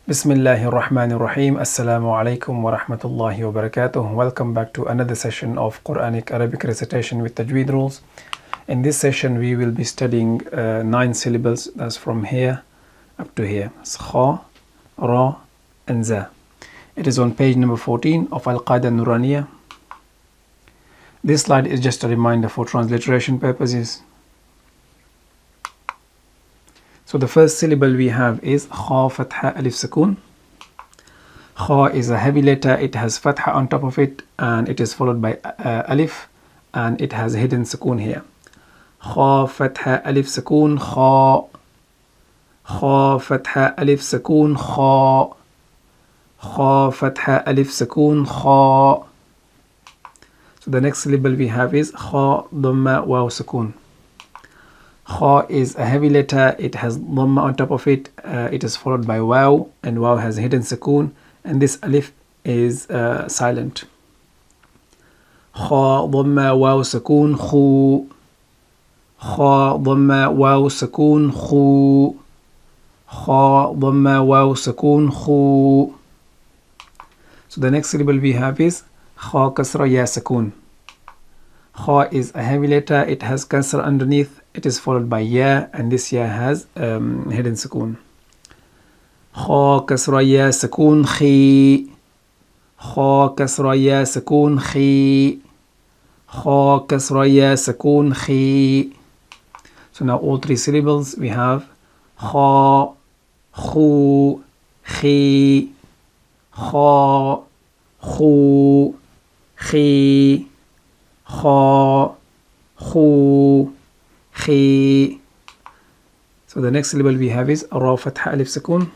Bismillahir Rahmanir Rahim. Assalamu alaikum wa rahmatullahi wa barakatuh. Welcome back to another session of Qur'anic Arabic recitation with Tajweed rules. In this session, we will be studying 9 syllables. That's from here up to here. Kha, Ra, and Za. It is on page number 14 of Al-Qaida Nuraniya. This slide is just a reminder for transliteration purposes. So the first syllable we have is Kha Fatha Alif Sukun. Kha is a heavy letter, it has Fatha on top of it, and it is followed by Alif, and it has hidden Sukun here. Kha Fatha Alif Sukun, Kha. Kha Fatha Alif Sukun, Kha. Kha Fatha Alif Sukun, Kha. So the next syllable we have is Kha Dhamma Waw Sukun. Kha is a heavy letter, it has dhamma on top of it, it is followed by waw, and waw has hidden sukoon, and this alif is silent. Kha dhamma waw sukoon, khu. Kha dhamma waw sukoon, khu. Kha dhamma waw sukoon, khu. So the next syllable we have is Kha kasra ya sukoon. Kha is a heavy letter, it has kasra underneath, it is followed by ya, and this ya has hidden sukoon. Kha kasra ya sukoon, khi. Kha kasra ya sukoon, khi. Kha kasra ya sukoon, khi. So now all 3 syllables we have Kha, khu, khi. Kha, khu, khi. Kha, khu, khi. So the next syllable we have is Ra Fatha Alif Sukun.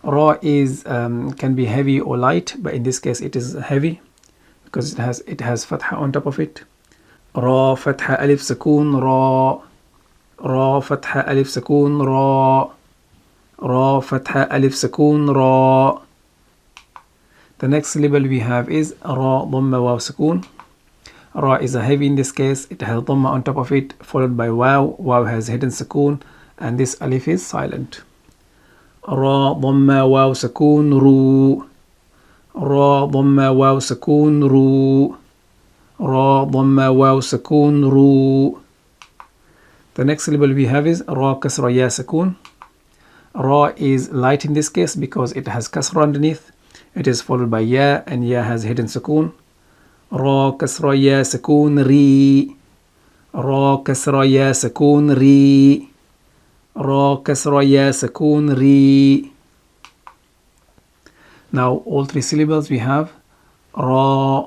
Ra is can be heavy or light, but in this case it is heavy because it has Fatha on top of it. Ra Fatha Alif Sukun, Ra. Ra Fatha Alif Sukun, Ra. Ra Fatha Alif Sukun, Ra. The next syllable we have is Ra Dhamma Waw Sukun. Ra is a heavy in this case, it has dhamma on top of it, followed by waw. Waw has hidden sukoon, and this alif is silent. Ra dhamma waw sukoon, ru. Ra dhamma waw sukoon, ru. Ra dhamma waw sukoon, ru. The next syllable we have is Ra kasra ya sukoon. Ra is light in this case because it has kasra underneath. It is followed by ya, and ya has hidden sukoon. Ra kasra ya sukoon, ri. Ra kasra ya sukoon, ri. Ra kasra ya sukoon, ri. Now all 3 syllables we have Ra,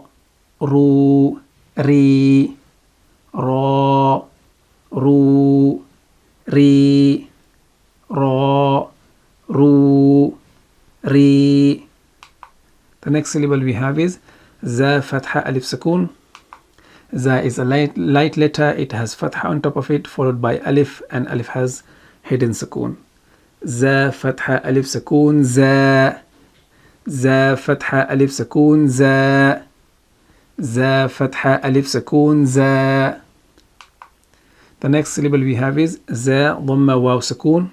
ru, ri. Ra, ru, ri. Ra, ru, ri. The next syllable we have is Za Fatha Alif Sukun. Za is a light letter, it has Fatha on top of it, followed by Alif, and Alif has hidden Sukun. Za Fatha Alif Sukun, Za. Za Fatha Alif Sukun, Za. Za Fatha Alif Sukun, Za. The next syllable we have is Za Dhamma Waw Sukun.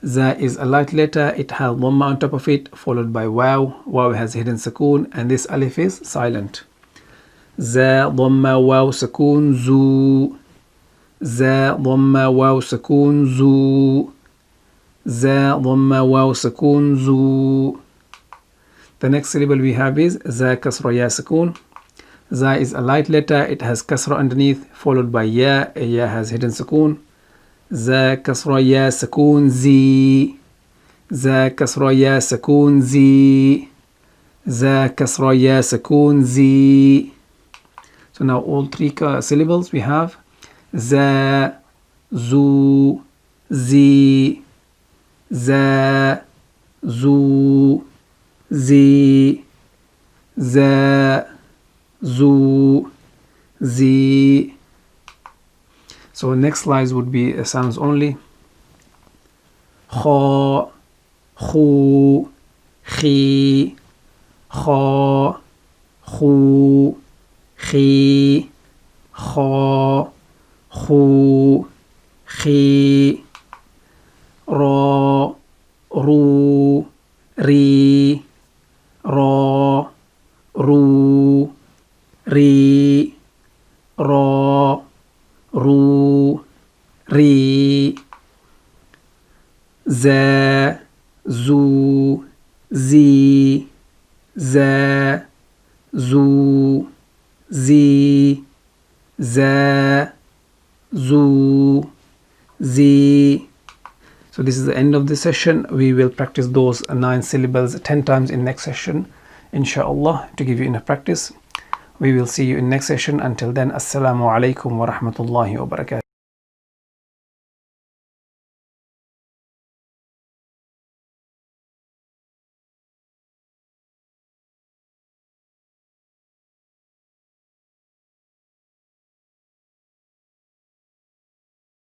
Za is a light letter, it has dhamma on top of it, followed by waw. Waw has hidden sukoon, and this alif is silent. Za dhamma waw sukoon, zu. Za dhamma waw sukoon, zu. Za dhamma waw sukoon, zu. The next syllable we have is Za kasra ya sukoon. Za is a light letter, it has kasra underneath, followed by ya. Ya has hidden sukoon. Za kasra ya sukoon, zi. Za kasra ya sukoon, zi. Za kasra ya sukoon, zi. So now all 3 syllables we have Za, zu, zi. Za, zu, zi. Za, zu, zi. So next slides would be sounds only. Kha, khu, khi. Kha, khu, khi. Kha, khu, khi. Ra, ru, ri, ra, ru, ri, ra, ru, ri, za, zu, zi, za, zu, zi, za, zu, zi. So this is the end of the session. We will practice those 9 syllables 10 times in next session, inshallah, to give you enough practice. We will see you in next session. Until then, assalamu alaikum wa rahmatullahi wa barakatuh.